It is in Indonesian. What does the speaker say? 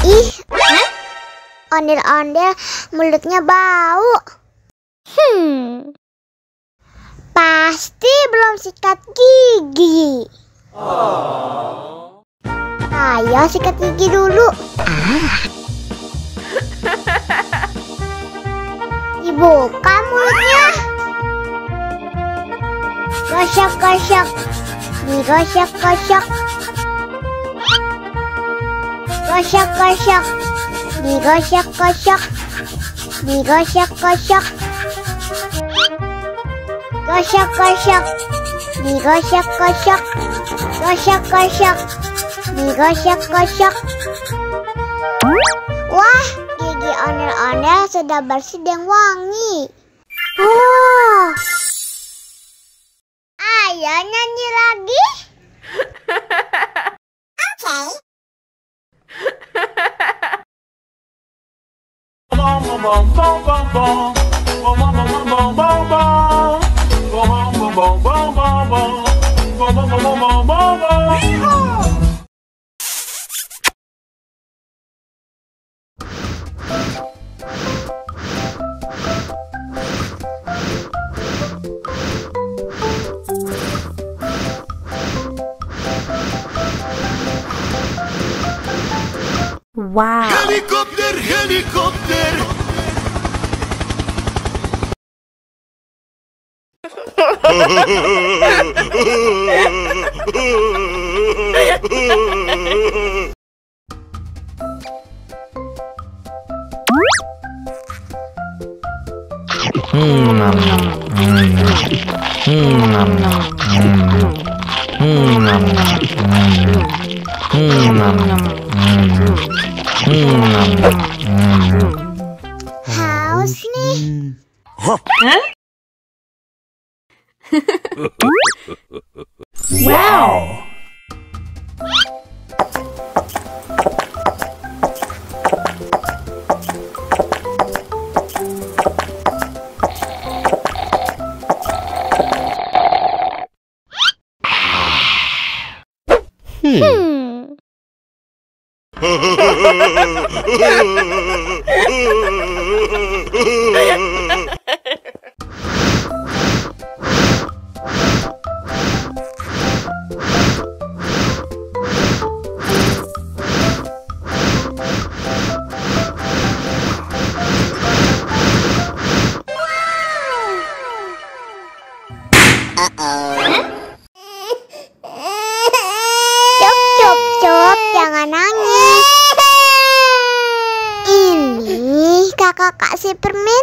Ih, ondel-ondel mulutnya bau. Pasti belum sikat gigi. Ayo sikat gigi dulu. Dibuka mulutnya. Gosok-gosok. Digosok-gosok. Gosok-gosok. Digosok-gosok. Digosok-gosok. Gosok-gosok. Digosok-gosok. Gosok-gosok. Digosok-gosok. Wah, gigi ondel-ondel sudah bersih dan wangi. Ayo nyanyi lagi. Wow. Helikopter, helikopter. Haus nih. Wow. Cup, jangan nangis. Ini kakak kasih permen.